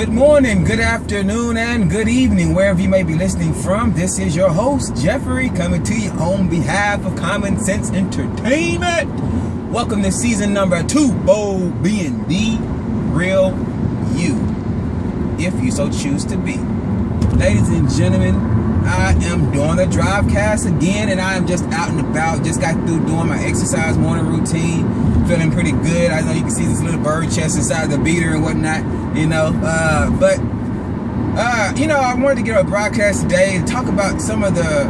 Good morning, good afternoon, and good evening, wherever you may be listening from. This is your host, Jeffrey, coming to you on behalf of Common Sense Entertainment. Welcome to season number 2, Bo being the real you, if you so choose to be. Ladies and gentlemen, I am doing a DriveCast again, and I am just out and about. Just got through doing my exercise morning routine. Feeling pretty good. I know you can see this little bird chest inside the beater and whatnot, you know. I wanted to get a broadcast today to talk about some of the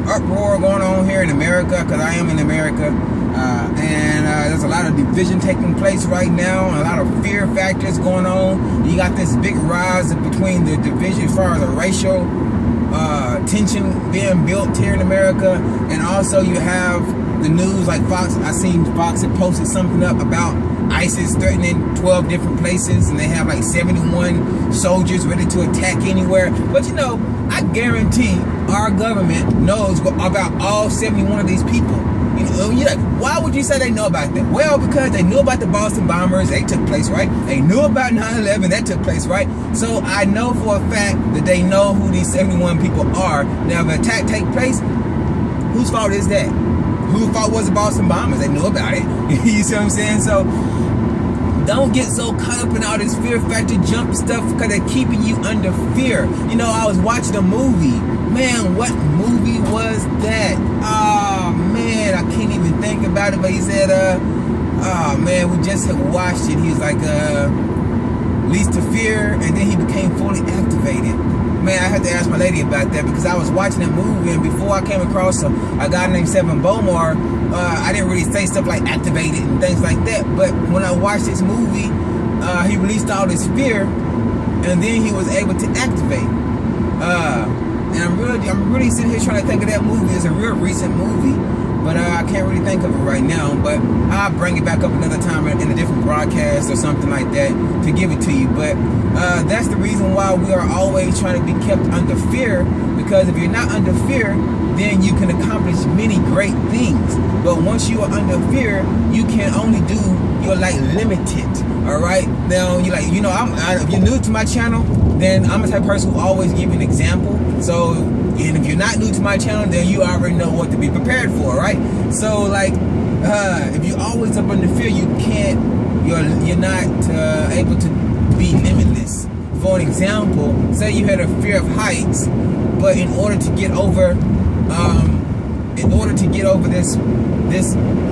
uproar going on here in America, because I am in America. And there's a lot of division taking place right now, and a lot of fear factors going on. You got this big rise between the division as far as a racial tension being built here in America, and also you have the news like Fox. I seen Fox had posted something up about ISIS threatening 12 different places, and they have like 71 soldiers ready to attack anywhere. But you know, I guarantee our government knows about all 71 of these people. You know, you're like, why would you say they know about that? Well, because they knew about the Boston bombers, they took place, right? They knew about 9/11, that took place, right? So I know for a fact that they know who these 71 people are. Now, if an attack take place, whose fault is that? Whose fault was the Boston bombers? They knew about it. You see what I'm saying? So don't get so caught up in all this fear factor jump stuff, because they're keeping you under fear. You know, I was watching a movie. Man, what movie was that? Oh, man, I can't even think about it. But he said, oh, man, we just had watched it. He was like, leads to fear, and then he became fully activated. Man, I had to ask my lady about that, because I was watching that movie, and before I came across a guy named Seven Bomar, I didn't really say stuff like activated and things like that. But when I watched this movie, he released all this fear, and then he was able to activate. And I'm really sitting here trying to think of that movie. It's a real recent movie, but I can't really think of it right now. But I'll bring it back up another time in a different broadcast or something like that to give it to you. But that's the reason why we are always trying to be kept under fear, because if you're not under fear, then you can accomplish many great things. But once you are under fear, you can only do, you're like limited. All right. Now you're like, you know, if you're new to my channel, then I'm the type of person who always give an example. So, and if you're not new to my channel, then you already know what to be prepared for, right? So, like, if you're always up under fear, you're not able to be limitless. For an example, say you had a fear of heights, but in order to get over this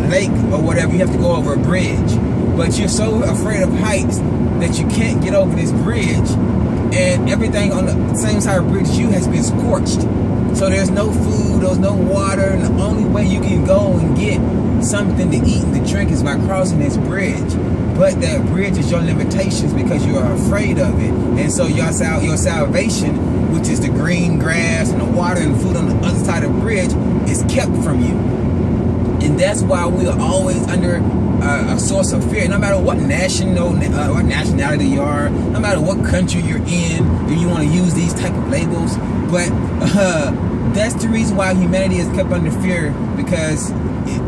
lake or whatever, you have to go over a bridge. But you're so afraid of heights that you can't get over this bridge, and everything on the same side of the bridge as you has been scorched. So there's no food, there's no water, and the only way you can go and get something to eat and to drink is by crossing this bridge. But that bridge is your limitations, because you are afraid of it. And so your salvation, which is the green grass and the water and food on the other side of the bridge, is kept from you. And that's why we are always under a source of fear. No matter what nationality you are, no matter what country you're in, if you want to use these type of labels. But that's the reason why humanity is kept under fear, because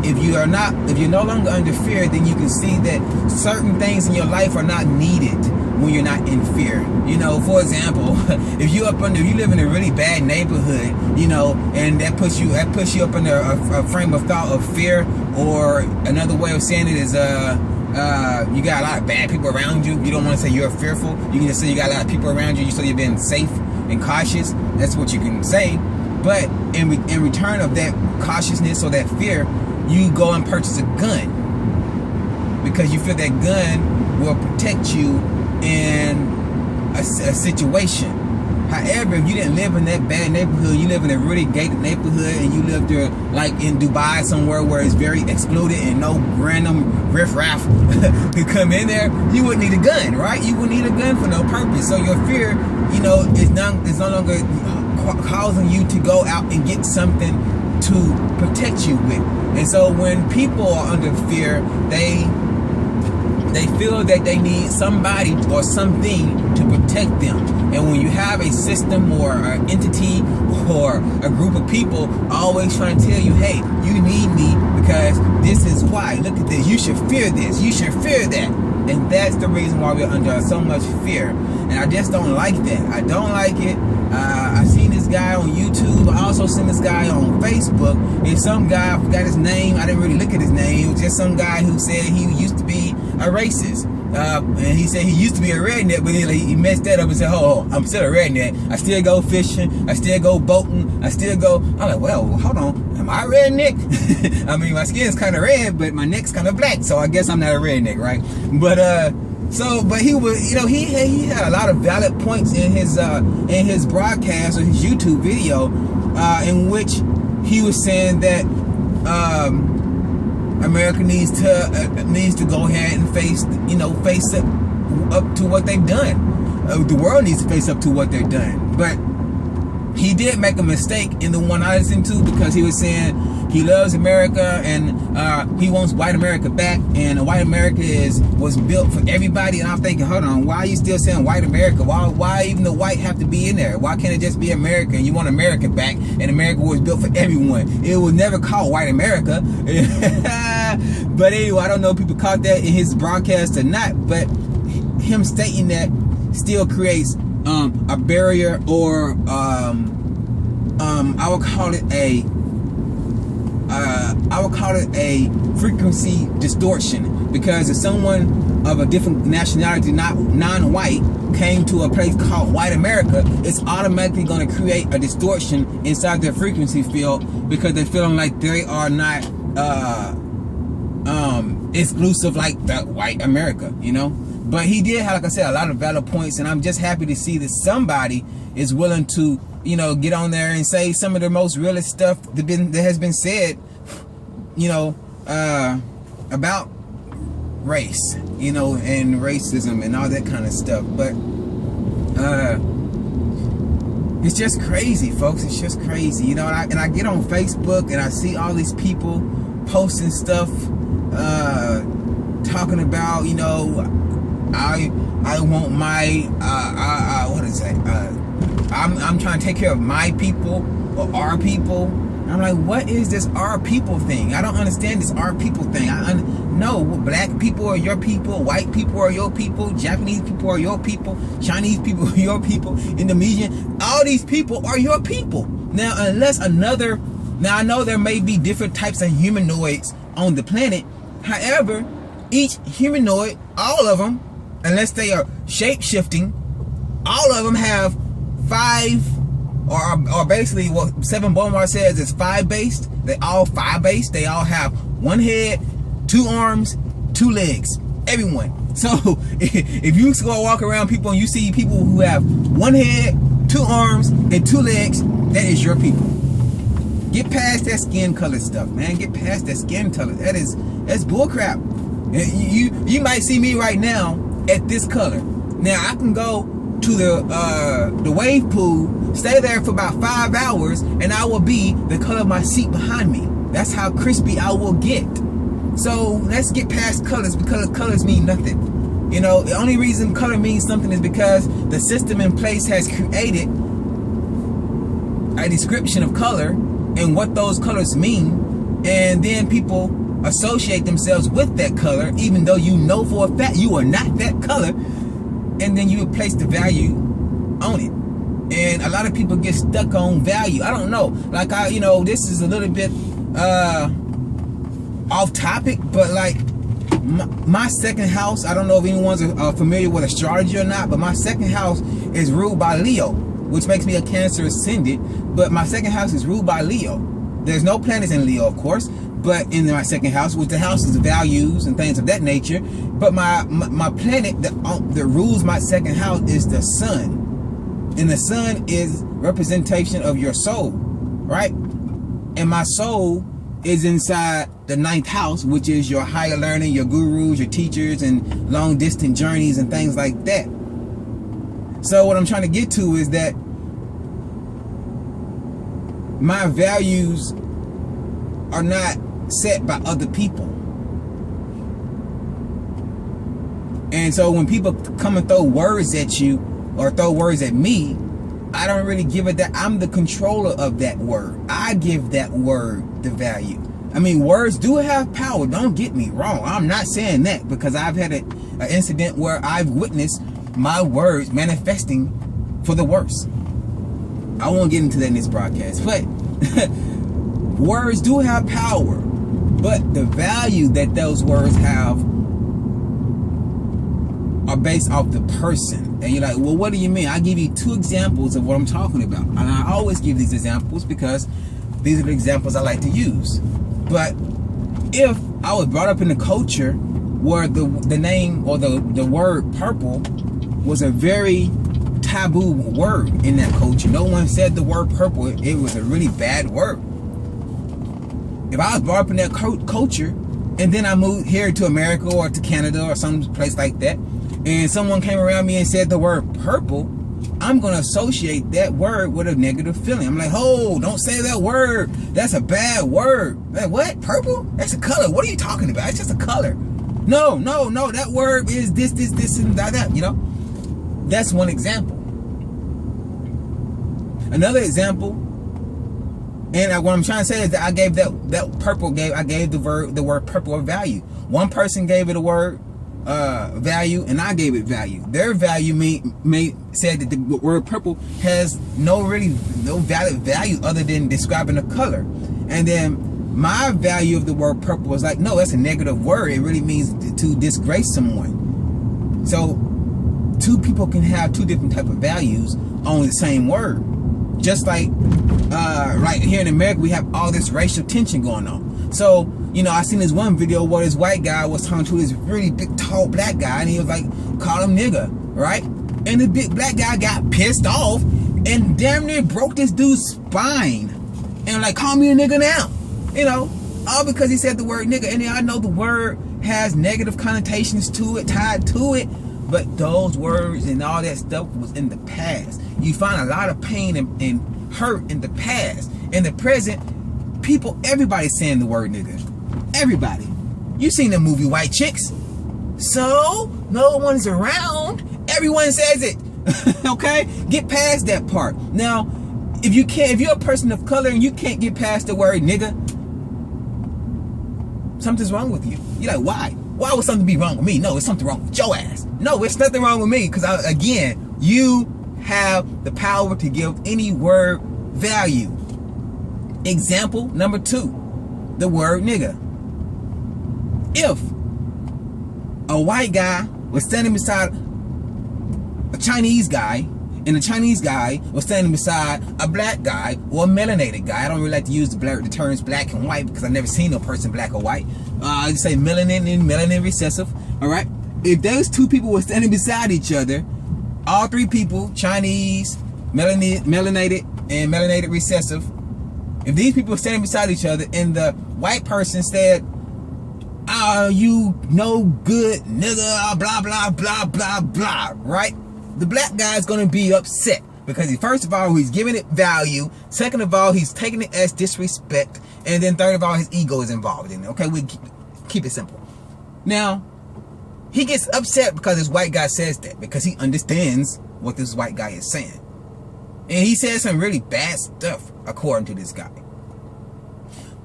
if you're no longer under fear, then you can see that certain things in your life are not needed when you're not in fear. You know, for example, if you live in a really bad neighborhood, you know, and that puts you up under a frame of thought of fear. Or another way of saying it is, you got a lot of bad people around you. You don't want to say you're fearful. You can just say you got a lot of people around you, so you're being safe and cautious. That's what you can say. But in return of that cautiousness or that fear, you go and purchase a gun, because you feel that gun will protect you in a situation. However, if you didn't live in that bad neighborhood, you live in a really gated neighborhood, and you live there like in Dubai somewhere where it's very excluded and no random riffraff could come in there, you wouldn't need a gun, right? You wouldn't need a gun for no purpose. So your fear, you know, is no longer causing you to go out and get something to protect you with. And so when people are under fear, they feel that they need somebody or something to protect them. And when you have a system or an entity or a group of people always trying to tell you, hey, you need me because this is why, look at this, you should fear this, you should fear that. And that's the reason why we're under so much fear. and I just don't like that. I don't like it. I seen this guy on YouTube. I also seen this guy on Facebook. It's some guy, I forgot his name. I didn't really look at his name. It was just some guy who said he used to be a racist. And he said he used to be a redneck, but he messed that up and said, oh, I'm still a redneck. I still go fishing. I still go boating. I still go. I'm like, well, hold on. Am I a redneck? I mean, my skin's kind of red, but my neck's kind of black. So I guess I'm not a redneck, right? But, but he was, you know, he had a lot of valid points in his broadcast or his YouTube video, in which he was saying that, America needs to go ahead and face up to what they've done. The world needs to face up to what they've done. But he did make a mistake in the one I listened to, because he was saying he loves America and he wants white America back, and white America was built for everybody. And I'm thinking, hold on, why are you still saying white America? Why even the white have to be in there? Why can't it just be America? And you want America back, and America was built for everyone. It was never called white America. But anyway, I don't know if people caught that in his broadcast or not, but him stating that still creates a barrier, or I would call it a frequency distortion, because if someone of a different nationality, not non-white, came to a place called white America, it's automatically going to create a distortion inside their frequency field, because they're feeling like they are not exclusive like that white America, you know. But he did have, like I said, a lot of valid points, and I'm just happy to see that somebody is willing to, you know, get on there and say some of the most realist stuff that has been said, you know, about race, you know, and racism and all that kind of stuff. But it's just crazy, folks. It's just crazy, you know. And I get on Facebook and I see all these people posting stuff, talking about, you know, I want my what is that? I'm trying to take care of my people or our people. I'm like, what is this our people thing? I don't understand this our people thing. No, black people are your people, white people are your people, Japanese people are your people, Chinese people are your people, Indonesian, all these people are your people. Now, now I know there may be different types of humanoids on the planet. However, each humanoid, all of them, unless they are shape-shifting, all of them have 5, or basically what Seven Bomar says is 5-based. They all 5-based. They all have 1 head, 2 arms, 2 legs. Everyone. So if you go walk around people and you see people who have 1 head, 2 arms, and 2 legs, that is your people. Get past that skin color stuff, man. Get past that skin color. That's bullcrap. You might see me right now at this color. Now I can go to the wave pool, stay there for about 5 hours, and I will be the color of my seat behind me. That's how crispy I will get. So let's get past colors, because colors mean nothing. You know, the only reason color means something is because the system in place has created a description of color and what those colors mean, and then people associate themselves with that color, even though you know for a fact you are not that color, and then you would place the value on it. And a lot of people get stuck on value. I don't know, like this is a little bit off topic, but like my second house, I don't know if anyone's familiar with astrology or not, but my second house is ruled by Leo, which makes me a Cancer ascendant. But my second house is ruled by Leo. There's no planets in Leo, of course, but in my second house, which the house is values and things of that nature. But my planet that rules my second house is the sun, and the sun is representation of your soul, right? And my soul is inside the 9th house, which is your higher learning, your gurus, your teachers, and long distance journeys and things like that. So what I'm trying to get to is that my values are not set by other people. And so when people come and throw words at you or throw words at me, I don't really give it that. I'm the controller of that word. I give that word the value. I mean, words do have power. Don't get me wrong. I'm not saying that, because I've had an incident where I've witnessed my words manifesting for the worse. I won't get into that in this broadcast, but words do have power, but the value that those words have are based off the person. And you're like, well, what do you mean? I give you 2 examples of what I'm talking about. And I always give these examples because these are the examples I like to use. But if I was brought up in a culture where the name or the word purple was a very taboo word in that culture, no one said the word purple, it was a really bad word. If I was brought up in that culture and then I moved here to America or to Canada or some place like that, and someone came around me and said the word purple, I'm going to associate that word with a negative feeling. I'm like, oh, don't say that word. That's a bad word. Like, what? Purple? That's a color. What are you talking about? It's just a color. No. That word is this, and that. You know? That's one example. Another example, and what I'm trying to say is that I gave I gave the word purple a value. One person gave it a word value, and I gave it value. Their value said that the word purple has no valid value other than describing a color. And then my value of the word purple was like, no, that's a negative word. It really means to disgrace someone. So 2 people can have 2 different type of values on the same word. Just like right here in America, we have all this racial tension going on. So, you know, I seen this one video where this white guy was talking to this really big, tall black guy, and he was like, call him nigga, right? And the big black guy got pissed off and damn near broke this dude's spine. And like, call me a nigga now. You know, all because he said the word nigga. And I know the word has negative connotations to it, tied to it, but those words and all that stuff was in the past. You find a lot of pain and hurt in the past. In the present, everybody's saying the word nigga. Everybody. You seen the movie White Chicks. So, no one's around. Everyone says it. Okay? Get past that part. Now, if you're a person of color and you can't get past the word nigga, something's wrong with you. You're like, why? Why would something be wrong with me? No, it's something wrong with your ass. No, it's nothing wrong with me, because again, you have the power to give any word value. Example number 2, the word nigga. If a white guy was standing beside a Chinese guy, and the Chinese guy was standing beside a black guy or a melanated guy. I don't really like to use the terms black and white because I've never seen a person black or white. I just say melanin and melanin recessive. All right. If those 2 people were standing beside each other, all 3 people, Chinese, melanated, and melanated recessive, if these people were standing beside each other and the white person said, "Oh, you no good nigga, blah, blah, blah, blah, blah," right? The black guy is going to be upset because first of all, he's giving it value. Second of all, he's taking it as disrespect. And then third of all, his ego is involved in it. Okay, we keep it simple. Now, he gets upset because this white guy says that, because he understands what this white guy is saying. And he says some really bad stuff, according to this guy.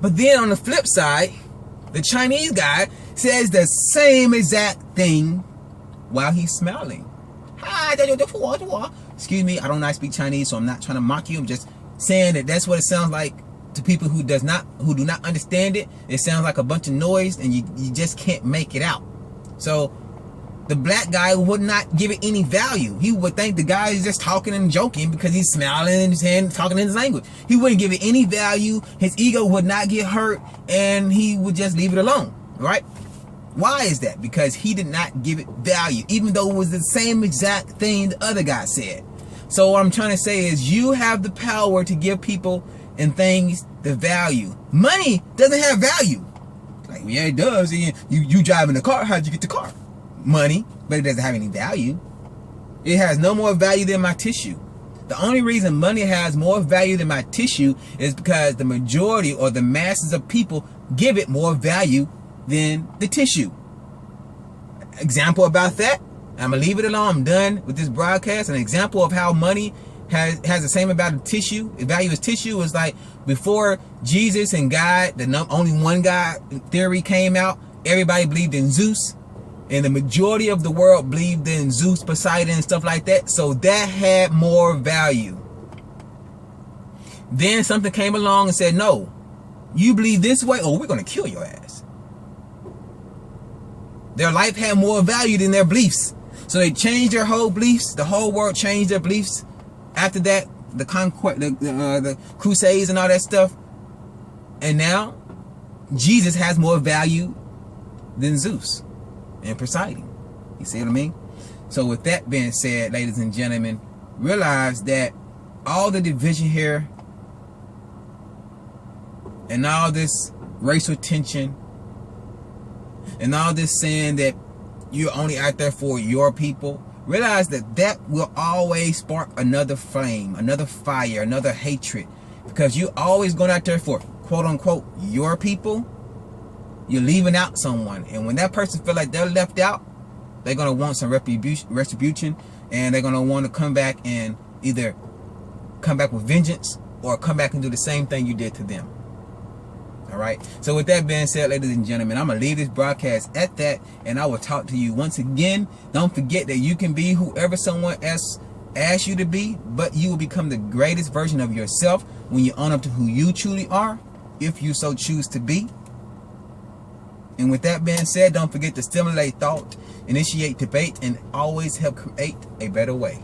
But then on the flip side, the Chinese guy says the same exact thing while he's smiling. Excuse me, I don't know how to speak Chinese, so I'm not trying to mock you. I'm just saying that that's what it sounds like to people who do not understand it. It sounds like a bunch of noise, and you just can't make it out. So the black guy would not give it any value. He would think the guy is just talking and joking because he's smiling and talking in his language. He wouldn't give it any value. His ego would not get hurt, and he would just leave it alone, right? Why is that? Because he did not give it value, even though it was the same exact thing the other guy said. So what I'm trying to say is, you have the power to give people and things the value. Money doesn't have value. Like, yeah, it does. You driving the car, how'd you get the car? Money, but it doesn't have any value. It has no more value than my tissue. The only reason money has more value than my tissue is because the majority or the masses of people give it more value than the tissue. Example about that, I'm gonna leave it alone. I'm done with this broadcast. An example of how money has the same amount of tissue, value as tissue, is like before Jesus and God, the only one God theory came out, everybody believed in Zeus. And the majority of the world believed in Zeus, Poseidon, and stuff like that. So that had more value. Then something came along and said, no, you believe this way? Oh, we're going to kill your ass. Their life had more value than their beliefs. So they changed their whole beliefs. The whole world changed their beliefs. After that, the conquest, the Crusades and all that stuff. And now, Jesus has more value than Zeus and Poseidon. You see what I mean? So with that being said, ladies and gentlemen, realize that all the division here and all this racial tension and all this saying that you're only out there for your people, realize that that will always spark another flame, another fire, another hatred. Because you're always going out there for quote unquote your people. You're leaving out someone, and when that person feel like they're left out, they're going to want some retribution, and they're going to want to come back and either come back with vengeance or come back and do the same thing you did to them. All right. So with that being said, ladies and gentlemen, I'm going to leave this broadcast at that, and I will talk to you once again. Don't forget that you can be whoever someone else asks you to be, but you will become the greatest version of yourself when you own up to who you truly are, if you so choose to be. And with that being said, don't forget to stimulate thought, initiate debate, and always help create a better way.